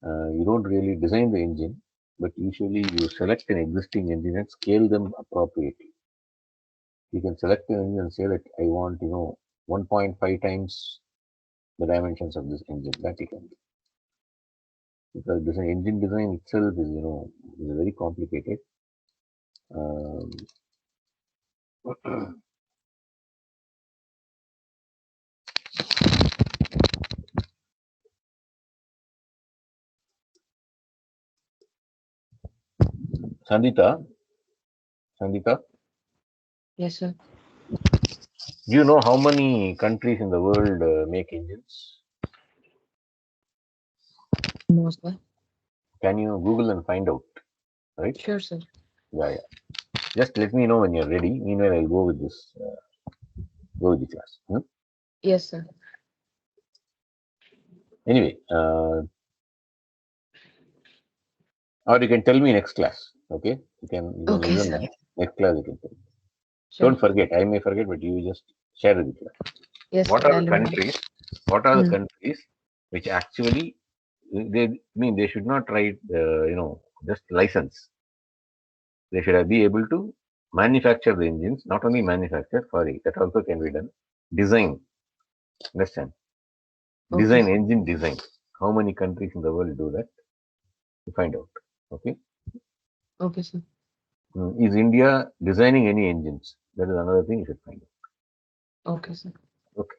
You don't really design the engine, but usually you select an existing engine and scale them appropriately. You can select an engine and say that I want, 1.5 times the dimensions of this engine. That you can do. Because design, engine design itself is, is very complicated. Um, Sandita, Sandita, Yes, sir. do you know how many countries in the world make engines? No, sir. Can you Google and find out? Right? Sure, sir. Yeah, yeah. Just let me know when you're ready. Meanwhile, I'll go with this. Go with the class. Yes, sir. Anyway, or you can tell me next class. Okay, you can Okay, listen sir. now. Next class you can tell me. Sure. Don't forget. I may forget, but you just share with the class. Yes, What sir. are I'll the remember. countries? What are the Hmm. countries which actually they should not write just license. They should be able to manufacture the engines. Not only manufacture. Sorry, that also can be done. Design. Understand? Okay, Design sir. engine design. How many countries in the world do that? To find out. Okay. Okay, sir. Is India designing any engines? That is another thing you should find Okay, sir. out. Okay.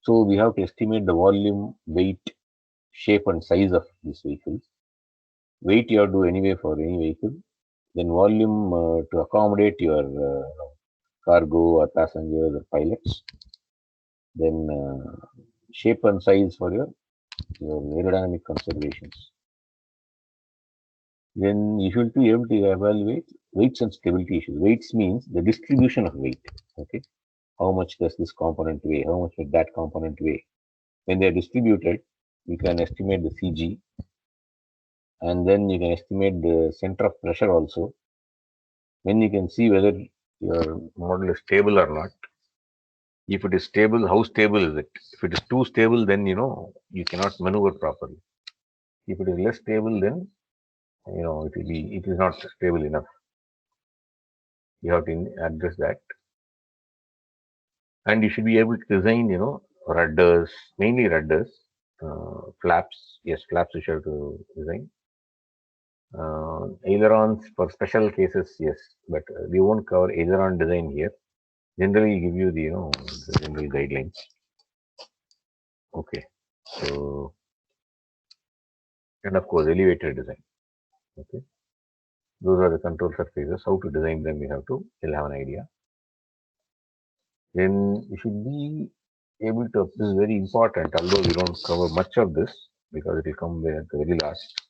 So we have to estimate the volume, weight, shape, and size of these vehicles. Weight you have to do anyway for any vehicle. Then volume to accommodate your cargo or passengers or pilots. Then shape and size for your aerodynamic considerations. Then you should be able to evaluate weights and stability issues. Weights means the distribution of weight. Okay, how much does this component weigh? How much does that component weigh? When they are distributed, you can estimate the CG, and then you can estimate the center of pressure also. Then you can see whether your model is stable or not. If it is stable, how stable is it? If it is too stable, then you cannot maneuver properly. If it is less stable, then it is not stable enough. You have to address that, and you should be able to design rudders, mainly rudders, flaps. Yes, flaps you should have to design. Ailerons for special cases, yes, but we won't cover aileron design here. Generally, give you the general guidelines. Okay, so and of course elevator design. Okay, those are the control surfaces. How to design them, you have to still have an idea. Then you should be able to. This is very important, although we don't cover much of this because it will come at the very last.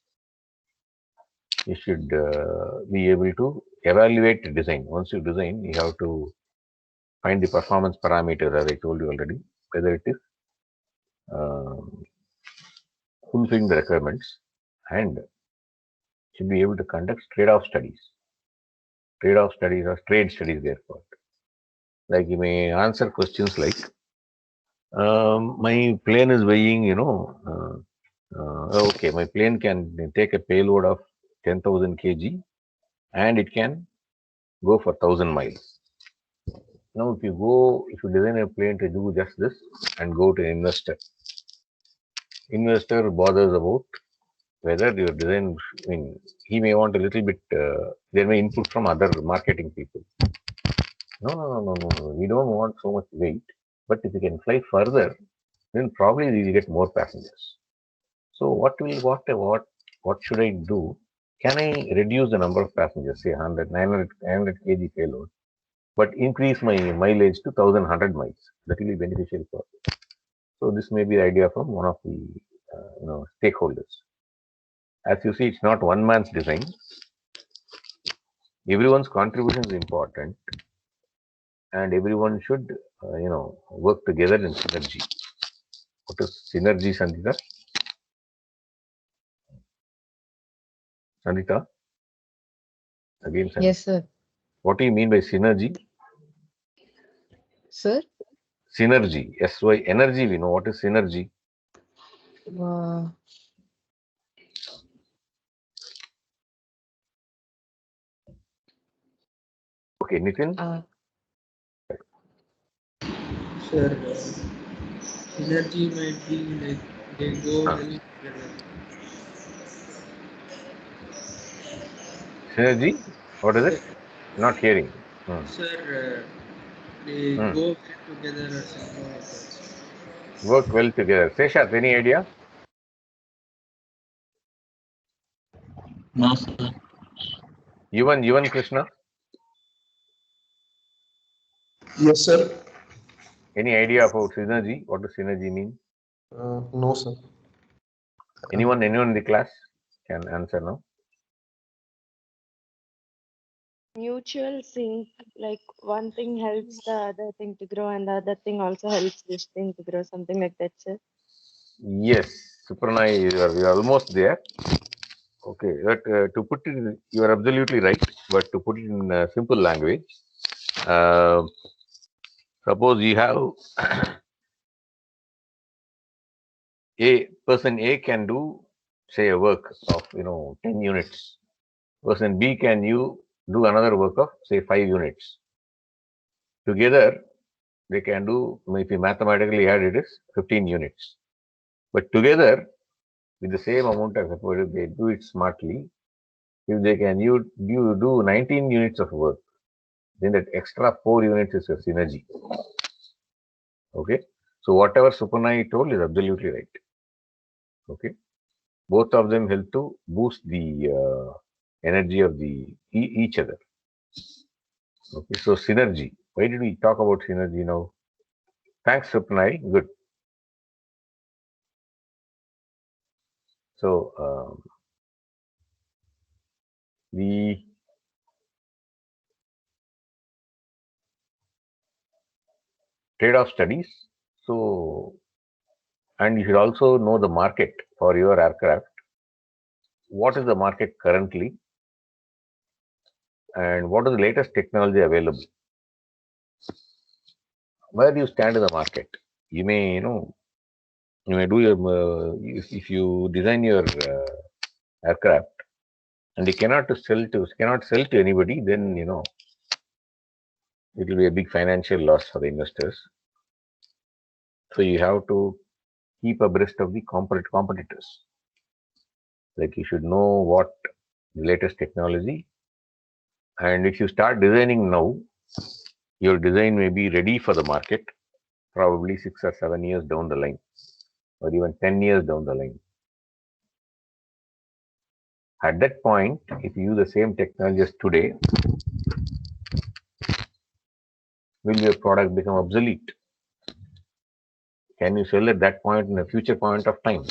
You should be able to evaluate the design. Once you design, you have to find the performance parameters, as I told you already, whether it is um, fulfilling the requirements, and should be able to conduct trade-off studies. Trade-off studies or trade studies, therefore. Like you may answer questions like, my plane is weighing, okay, my plane can take a payload of 10,000 kg and it can go for 1,000 miles. Now, if you design a plane to do just this and go to investor bothers about whether your design, I mean, he may want a little bit, there may input from other marketing people. No, no, no, no, no, no. We don't want so much weight, but if you can fly further, then probably we will get more passengers. So what should I do? Can I reduce the number of passengers, say 100, 900 kg payload, but increase my mileage to 1,100 miles? That will be beneficial for. So this may be the idea from one of the stakeholders. As you see, it's not one man's design. Everyone's contribution is important, and everyone should work together in synergy. What is synergy, Sandita? Sandita, again, Sandita. Yes, sir. What do you mean by synergy? Sir? Synergy. SY energy. We know what is synergy. Uh, Okay, Nitin. Sir, synergy might be like they go Huh. well together. Synergy. What is it? Sir, Not hearing. sir, they Hmm. go well together or something like that. Work well together. Seshat, any idea? No, sir. Yuvan Krishna. Yes, sir. Any idea about synergy? What does synergy mean? No, sir. Anyone in the class can answer now. Mutual sync, like one thing helps the other thing to grow and the other thing also helps this thing to grow, something like that, sir. Yes, Supranai, you are almost there. Okay, but to put it, you are absolutely right. But to put it in simple language, uh, suppose you have person A can do say a work of 10 units. Person B can you do another work of say 5 units. Together they can do, if you mathematically add it is 15 units. But together with the same amount of effort, if they do it smartly, if they can you do 19 units of work, then that extra 4 units is a synergy. Okay. So whatever Supanai told is absolutely right. Okay. Both of them help to boost the energy of the each other. Okay. So synergy. Why did we talk about synergy now? Thanks, Supanai. Good. So the trade-off studies. So, and you should also know the market for your aircraft. What is the market currently, and what is the latest technology available? Where do you stand in the market? You may, you may do your if you design your aircraft and you cannot sell to anybody, then it will be a big financial loss for the investors. So you have to keep abreast of the competitors. Like you should know what the latest technology, and if you start designing now, your design may be ready for the market probably 6 or 7 years down the line, or even 10 years down the line. At that point, if you use the same technology as today, will your product become obsolete? Can you sell at that point in a future point of time?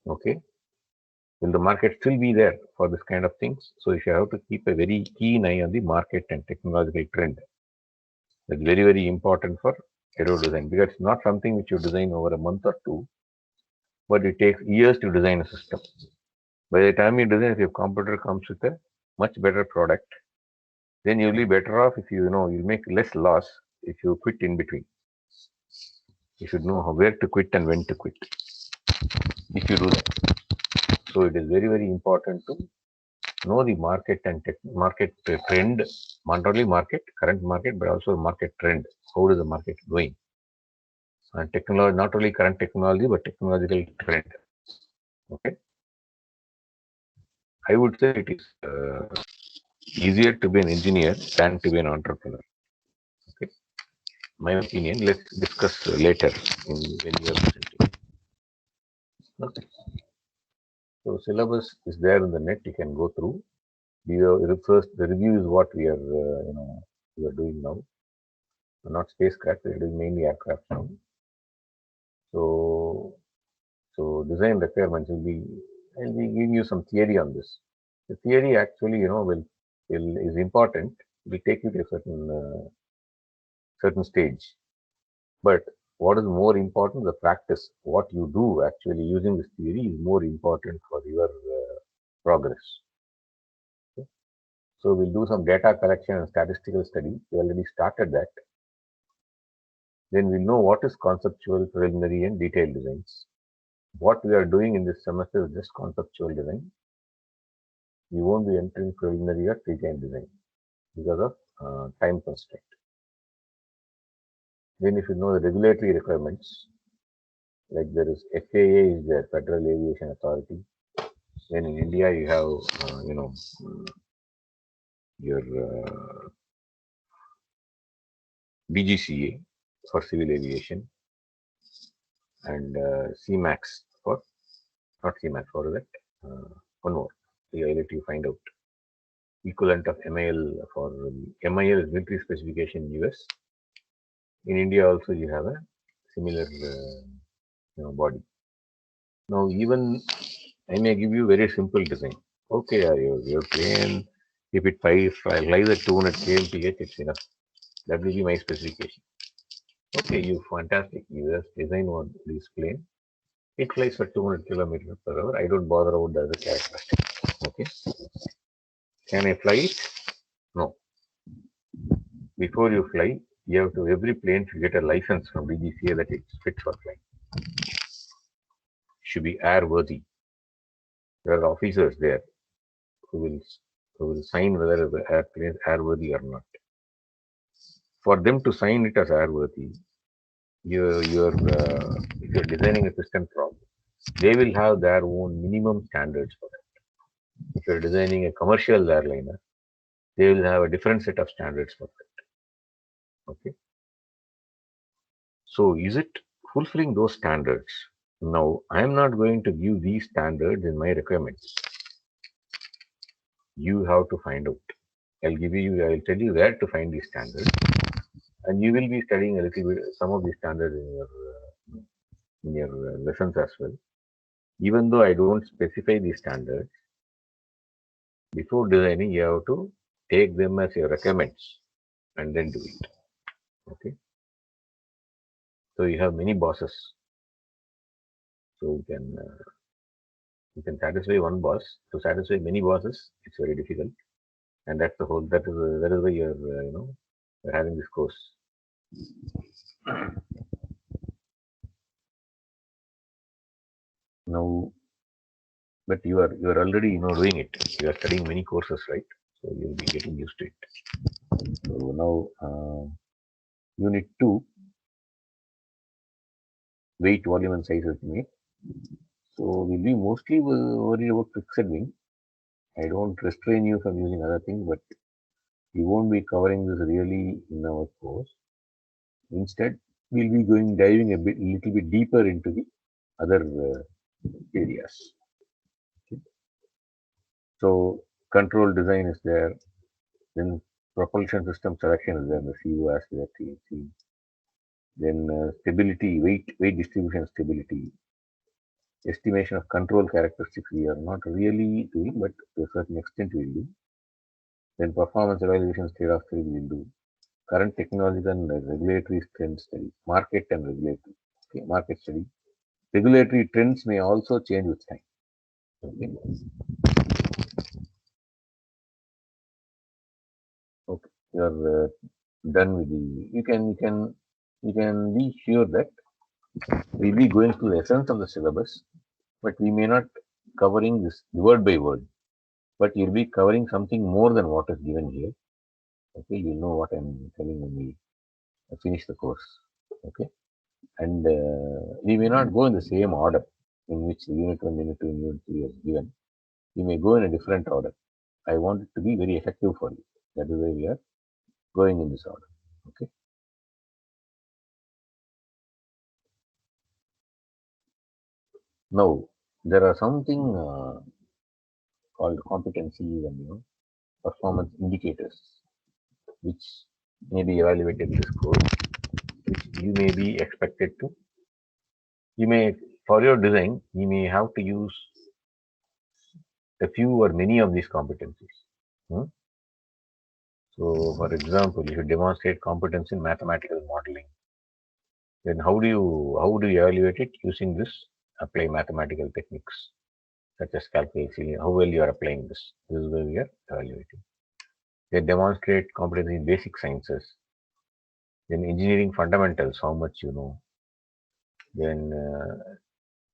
Okay. Will the market still be there for this kind of things? So you have to keep a very keen eye on the market and technological trend. That's very, very important for aero design, because it's not something which you design over a month or two, but it takes years to design a system. By the time you design, if your competitor comes with a much better product, then you'll be better off if you'll make less loss if you quit in between. You should know where to quit and when to quit if you do that. So it is very, very important to know the market and market trend, not only current market, but also market trend. How is the market going? And technology, not only current technology, but technological trend. Okay. I would say it is easier to be an engineer than to be an entrepreneur. Okay. My opinion. Let's discuss later when you are presenting. Okay. So syllabus is there in the net. You can go through. The review is what we are we are doing now. Not spacecraft. We are doing mainly aircraft now. So design requirements will be. I'll be giving you some theory on this. The theory actually will is important. Will take you to a certain stage. But what is more important, the practice, what you do actually using this theory is more important for your progress. Okay. So we'll do some data collection and statistical study. We already started that. Then we'll know what is conceptual, preliminary, and detailed designs. what we are doing in this semester is just conceptual design. We won't be entering preliminary or design design because of time constraint. Then if you know the regulatory requirements, like there is FAA is there, Federal Aviation Authority. Then in India you have, your DGCA for civil aviation and CMAX for, not CMAX, for that, one more. I'll let you find out. Equivalent of MIL for MIL is military specification in US. In India also you have a similar body. Now even I may give you very simple design. Okay, your plane, if it flies at 200 kmph, it's enough. That will be my specification. Okay, you fantastic. You just design one this plane. It flies for 200 kilometers per hour. I don't bother about the other characteristics. Okay. Can I fly it? No. Before you fly, you have to, every plane should get a license from DGCA that it's fit for flying. Should be airworthy. There are officers there who will sign whether the airplane is airworthy or not. For them to sign it as airworthy, if you're designing a piston prop, they will have their own minimum standards for that. If you're designing a commercial airliner, they will have a different set of standards for that. Okay. So is it fulfilling those standards? Now, I am not going to give these standards in my requirements. You have to find out. I'll tell you where to find these standards, and you will be studying a little bit some of these standards in your lessons as well. Even though I don't specify these standards, before designing, you have to take them as your requirements and then do it. Okay. So you have many bosses. So you can satisfy one boss. To satisfy many bosses, it's very difficult, and that's the whole. That is why you're you're having this course. Now, but you are already doing it. You are studying many courses, right? So you'll be getting used to it. So now, unit 2, weight, volume, and size estimate. So we'll be mostly worried about fixed wing. I don't restrain you from using other things, but we won't be covering this really in our course. Instead, we'll be diving a little bit deeper into the other areas. Okay. So control design is there, then propulsion system selection is there, the COAS, the TNC. Then stability, weight distribution stability, estimation of control characteristics we are not really doing, but to a certain extent we will do. Then performance evaluation, trade-off study we will do. Current technological and regulatory trend study, market and regulatory. Okay, market study. Regulatory trends may also change with time. Okay. Okay, you are done with the. You can be sure that we'll be going through the essence of the syllabus, but we may not covering this word by word, but you'll be covering something more than what is given here. Okay, you know what I'm telling when we finish the course. Okay, and we may not go in the same order in which unit 1, unit 2, unit 3 is given. We may go in a different order. I want it to be very effective for you. That is why we are going in this order. Okay. Now, there are something called competencies and performance indicators, which may be evaluated in this course, which you may be expected to. You may, for your design, you may have to use a few or many of these competencies. So, for example, if you demonstrate competence in mathematical modeling, then how do you evaluate it? Using this, apply mathematical techniques such as calculation. How well you are applying this? This is where we are evaluating. They demonstrate competence in basic sciences. Then engineering fundamentals, how much you know. Then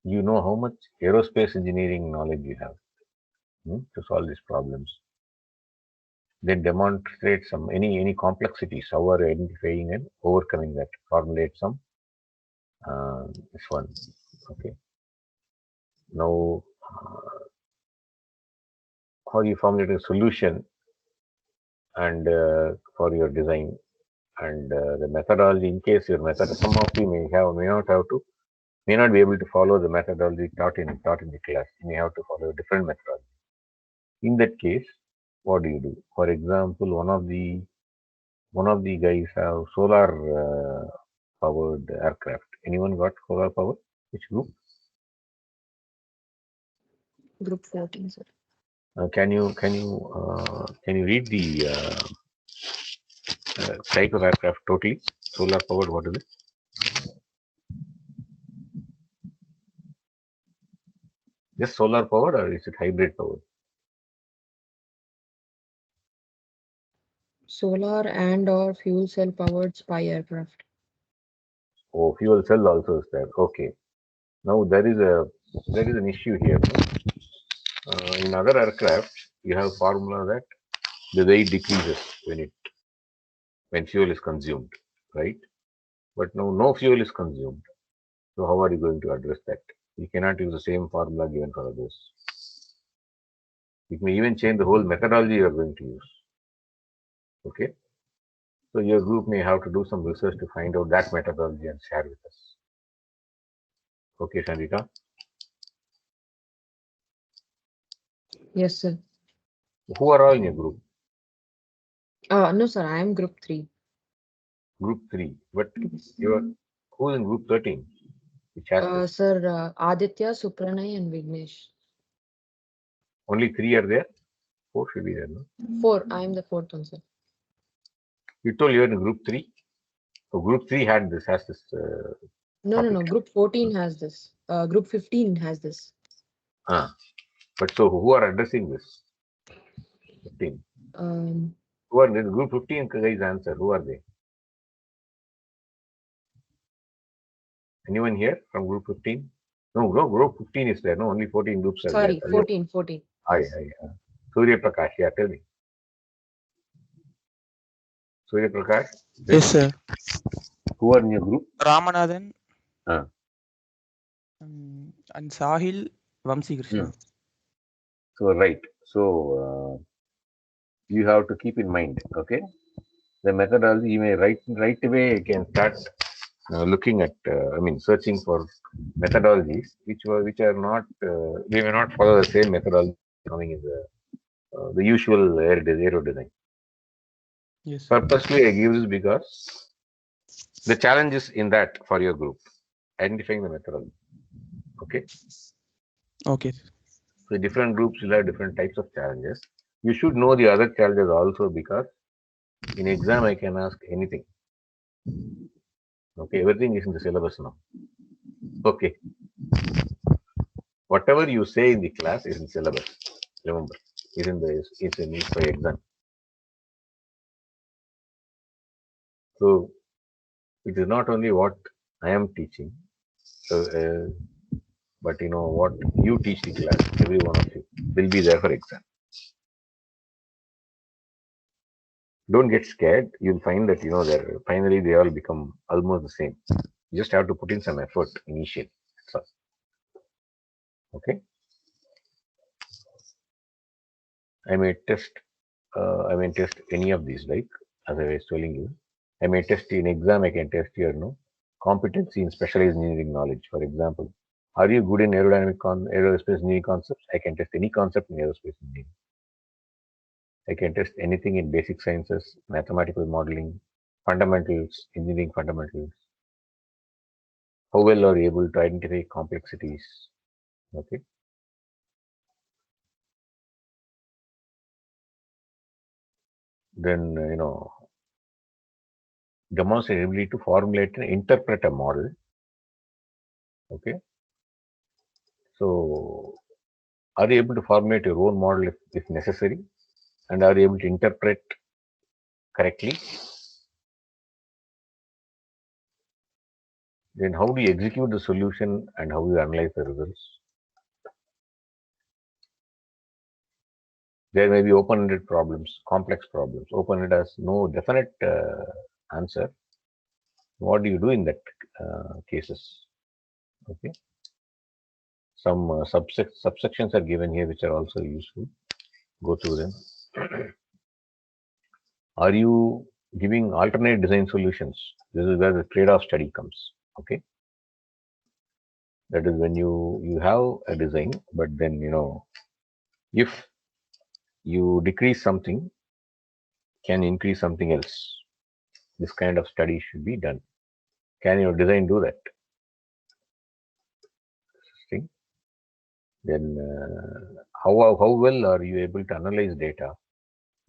you know how much aerospace engineering knowledge you have to solve these problems. Then demonstrate some any complexities, how are identifying and overcoming that. Formulate some this one. Okay. Now, how you formulate a solution and for your design and the methodology. In case your method, some of you may not be able to follow the methodology taught in the class. You may have to follow a different methodology. In that case, what do you do? For example, one of the guys have solar powered aircraft. Anyone got solar power? Which group? Group 14, sir. Can you read the type of aircraft totally? Solar powered. What is it? Just solar powered, or is it hybrid powered? Solar and or fuel cell powered spy aircraft. Oh, fuel cell also is there. Okay. Now there is an issue here. In other aircraft, you have formula that the weight decreases when fuel is consumed, right? But now no fuel is consumed. So how are you going to address that? You cannot use the same formula given for others. It may even change the whole methodology you are going to use. Okay. So your group may have to do some research to find out that methodology and share with us. Okay, Sandika. Yes, sir. Who are all in your group? No, sir. I am group 3. Group 3. But who's in group 13? Which has this? Sir, Aditya, Supranay, and Vignesh. Only 3 are there? 4 should be there, no? 4. I am the 4th one, sir. You told you are in group 3? So group 3 has this. No. Group 14 has this. Group 15 has this. But so who are addressing this? 15. Who are in group 15 guys answer? Who are they? Anyone here from group 15? No, group 15 is there. No, only 14 groups are Sorry, there. 14. Yes. Surya Prakash, yeah, tell me. Surya Prakash? Yes, sir. Who are in your group? Ramanathan. Ah. And Sahil, Vamsi Krishna. So, right. So, you have to keep in mind, okay? The methodology, you may right away you can start looking at, searching for methodologies which are not, we may not follow the same methodology coming in the usual aero design. Yes, sir. Purposely I give this because the challenge is in that for your group, identifying the methodology. Okay. Okay. So different groups will have different types of challenges. You should know the other challenges also, because in exam I can ask anything. Okay, everything is in the syllabus now. Okay. Whatever you say in the class is in syllabus. Remember, it's in for exam. So it is not only what I am teaching, but what you teach the class. Every one of you will be there for exam. Don't get scared. You'll find that finally they all become almost the same. You just have to put in some effort initially. Okay. I may test any of these, like as I was telling you. I may test in exam. I can test your competency in specialized engineering knowledge. For example, are you good in aerospace engineering concepts? I can test any concept in aerospace engineering. I can test anything in basic sciences, mathematical modeling, fundamentals, engineering fundamentals. How well are you able to identify complexities? Okay. Then, demonstrate ability to formulate and interpret a model. Okay. So, are you able to formulate your own model if necessary? And are you able to interpret correctly? Then how do you execute the solution and how you analyze the results? There may be open-ended problems, complex problems. Open-ended has no definite answer. What do you do in that cases? Okay. Some subsections are given here which are also useful. Go through them. Are you giving alternate design solutions? This is where the trade-off study comes. Okay. That is when you have a design, but then if you decrease something, can increase something else. This kind of study should be done. Can your design do that? Interesting. Then how well are you able to analyze data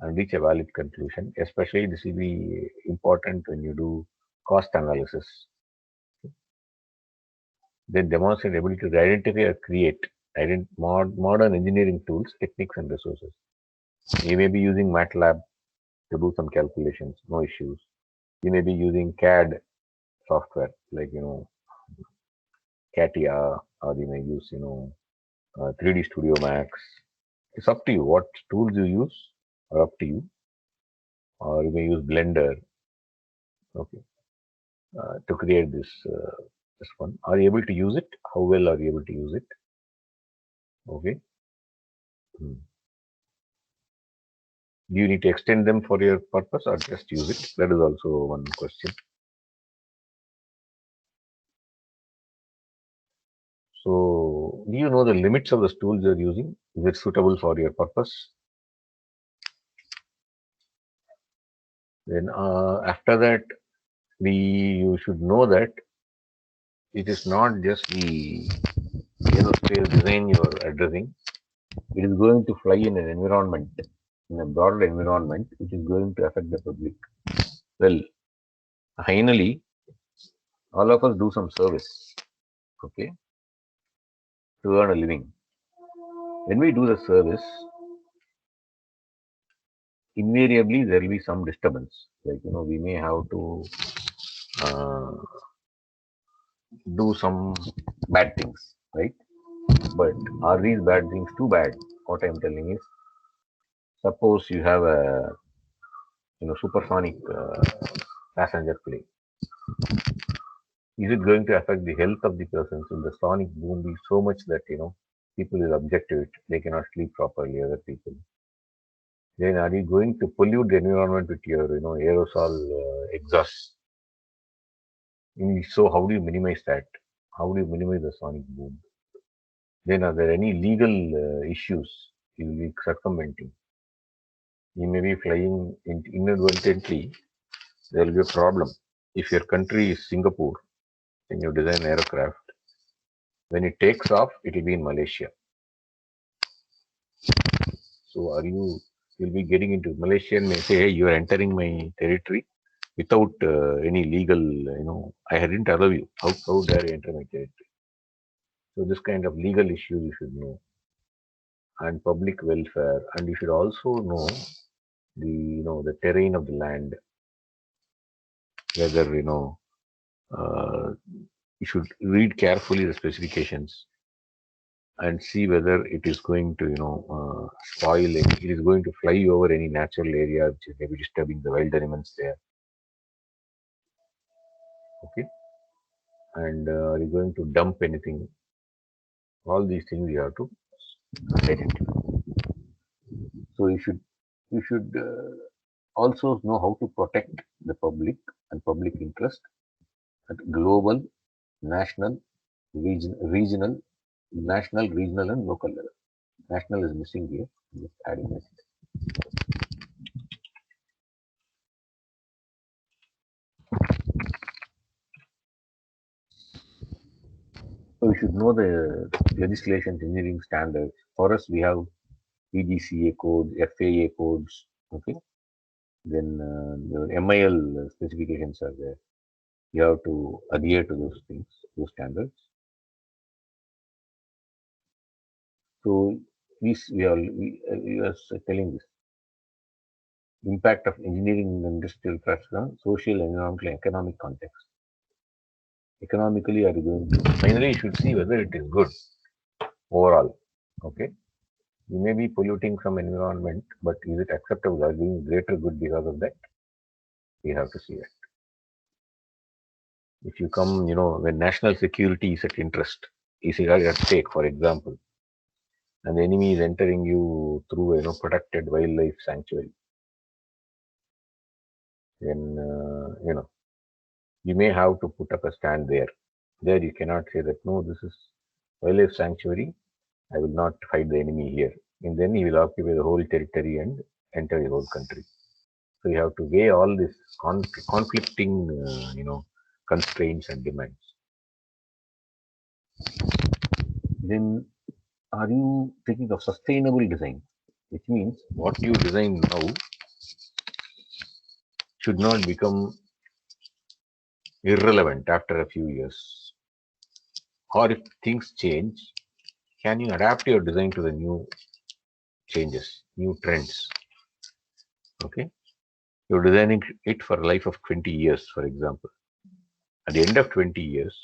and reach a valid conclusion? Especially this will be important when you do cost analysis. Then demonstrate ability to identify or create modern engineering tools, techniques, and resources. You may be using MATLAB to do some calculations, no issues. You may be using CAD software like CATIA, or you may use 3D Studio Max. It's up to you what tools you use, are up to you. Or you may use Blender, okay, to create this one. Are you able to use it? How well are you able to use it? Okay. Do you need to extend them for your purpose or just use it? That is also one question. So, do you know the limits of the tools you're using? Is it suitable for your purpose? Then after that, you should know that it is not just the aerospace design you're addressing. It is going to fly in an environment, in a broader environment, which is going to affect the public. Well, finally, all of us do some service, okay, to earn a living. When we do the service, invariably there will be some disturbance. Like, we may have to do some bad things, right? But are these bad things too bad? What I'm telling is, suppose you have a supersonic passenger plane. Is it going to affect the health of the persons? Will the sonic boom be so much that people will object to it? They cannot sleep properly, other people. Then are you going to pollute the environment with your aerosol exhaust? So how do you minimize that? How do you minimize the sonic boom? Then are there any legal issues you will be circumventing? You may be flying inadvertently. There will be a problem. If your country is Singapore and you design an aircraft, when it takes off, it will be in Malaysia. So you'll be getting into Malaysia and may say, hey, you are entering my territory without any legal, I didn't allow you. How dare you enter my territory? So this kind of legal issue you should know, and public welfare, and you should also know the terrain of the land, whether you should read carefully the specifications and see whether it is going to spoil it is going to fly over any natural area which is maybe disturbing the wild elements there. Okay. And are you going to dump anything? All these things you have to identify. So you should also know how to protect the public and public interest at global, national, regional, and local level. National is missing here. I'm just adding it. So we should know the legislation, engineering standards. For us, we have PDCA codes, FAA codes. Okay. Then the MIL specifications are there. You have to adhere to those things, those standards. So we are telling this impact of engineering and industrial infrastructure on social, environmental, and economic context. Economically, are you going to? Finally, you should see whether it is good overall. Okay. You may be polluting some environment, but is it acceptable? Are you doing greater good because of that? We have to see it. If you come, when national security is at interest, is at stake, for example, and the enemy is entering you through, protected wildlife sanctuary, then, you may have to put up a stand there. There you cannot say that, no, this is wildlife sanctuary. I will not fight the enemy here. And then he will occupy the whole territory and enter your whole country. So you have to weigh all these conflicting, constraints and demands. Then, are you thinking of sustainable design? Which means what you design now should not become irrelevant after a few years. Or if things change, can you adapt your design to the new changes, new trends? Okay. You're designing it for a life of 20 years, for example. At the end of 20 years,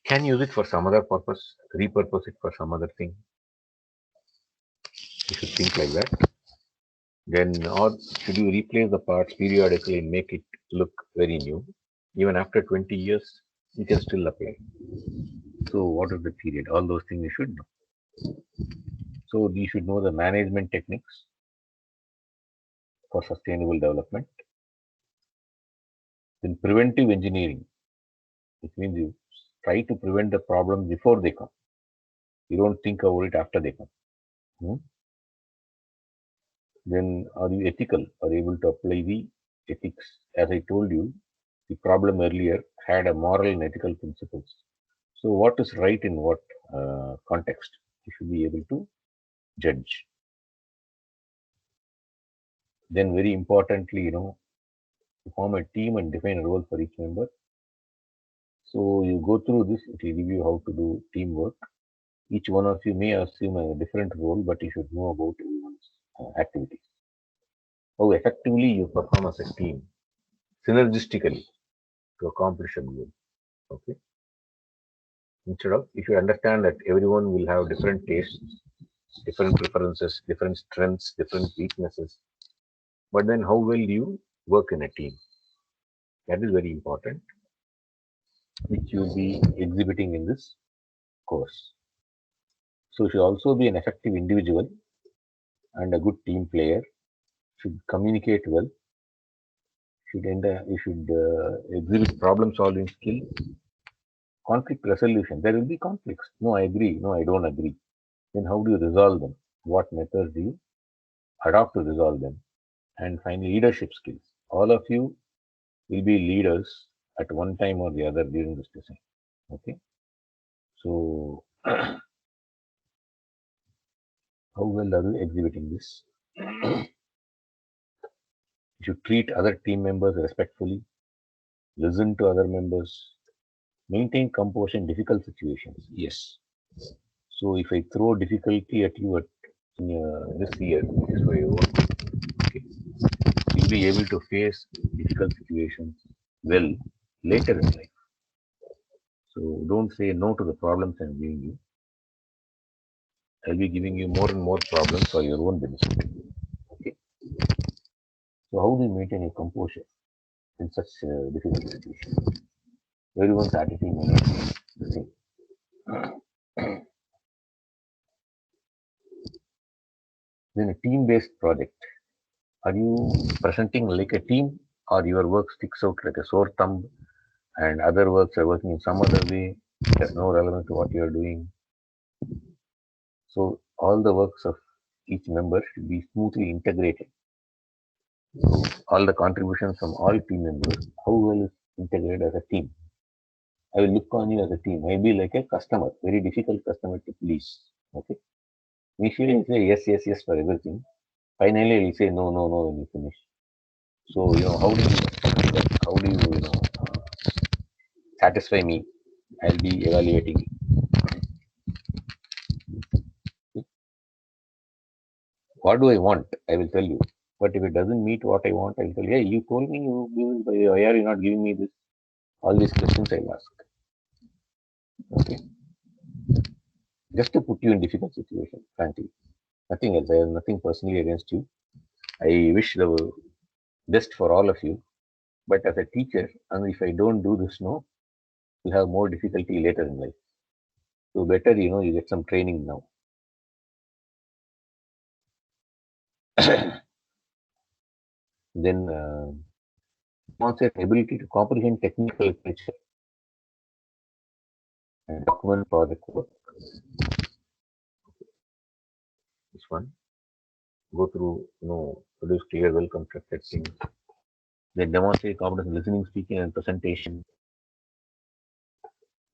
can you use it for some other purpose, repurpose it for some other thing? You should think like that. Then, or should you replace the parts periodically and make it look very new? Even after 20 years, you can still apply. So, what is the period? All those things you should know. So, you should know the management techniques for sustainable development. Then, preventive engineering, which means you try to prevent the problem before they come. You don't think about it after they come. Then are you ethical? Are you able to apply the ethics? As I told you, the problem earlier had a moral and ethical principles. So what is right in what context? You should be able to judge. Then very importantly, form a team and define a role for each member. So you go through this, it will give you how to do teamwork. Each one of you may assume a different role, but you should know about everyone's activities. How effectively you perform as a team, synergistically, to accomplish a goal. Okay. Instead of, if you understand that everyone will have different tastes, different preferences, different strengths, different weaknesses, but then how will you work in a team? That is very important, which you will be exhibiting in this course. So, you should also be an effective individual and a good team player. Should communicate well. You should exhibit problem-solving skill. Conflict resolution. There will be conflicts. No, I agree. No, I don't agree. Then how do you resolve them? What methods do you adopt to resolve them? And finally, leadership skills. All of you will be leaders at one time or the other during this design. Okay. So, how well are you exhibiting this? You should treat other team members respectfully, listen to other members, maintain composure in difficult situations. Yes. So, if I throw difficulty at you in this year, which is for your own, okay, you'll be able to face difficult situations well later in life. So, don't say no to the problems I'm giving you. I'll be giving you more and more problems for your own benefit. Okay. So, how do you maintain your composure in such difficult situations? Everyone's attitude may not be the same. Then a team-based project. Are you presenting like a team, or your work sticks out like a sore thumb, and other works are working in some other way that has no relevance to what you are doing? So all the works of each member should be smoothly integrated. So all the contributions from all team members, how well is integrated as a team? I will look on you as a team. I'll be like a customer, very difficult customer to please. Okay. Initially, I say yes, yes, yes for everything. Finally, I'll say no, no, no when you finish. So, how do you satisfy me? I'll be evaluating it. What do I want? I will tell you. But if it doesn't meet what I want, I'll tell you, hey, you told me why are you not giving me this? All these questions I'll ask. Okay. Just to put you in difficult situation, frankly. Nothing else. I have nothing personally against you. I wish the best for all of you. But as a teacher, and if I don't do this now, you'll have more difficulty later in life. So better, you get some training now. Then demonstrate ability to comprehend technical literature and document project work. This one. Go through, produce clear, well-constructed things. Then demonstrate competence in listening, speaking, and presentation.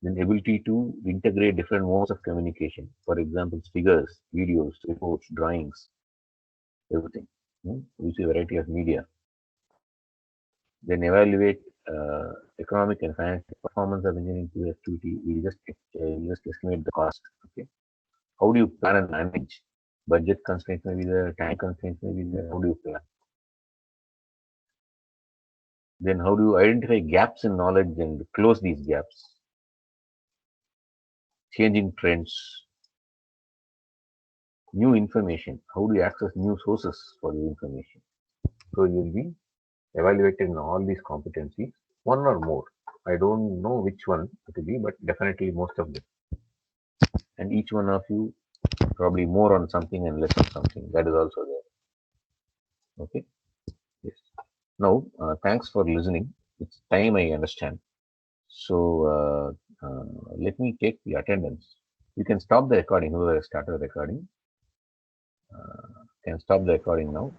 Then ability to integrate different modes of communication. For example, figures, videos, reports, drawings, everything. Use a variety of media. Then evaluate economic and financial performance of engineering activity. We just estimate the cost. Okay. How do you plan and manage? Budget constraints may be there, time constraints may be there. How do you plan? Then how do you identify gaps in knowledge and close these gaps? Changing trends, new information. How do you access new sources for the information? So you'll be evaluated in all these competencies, one or more. I don't know which one it will be, but definitely most of them. And each one of you probably more on something and less on something. That is also there. Okay. Yes. Now, thanks for listening. It's time, I understand. So let me take the attendance. You can stop the recording. Whoever started the recording can stop the recording now.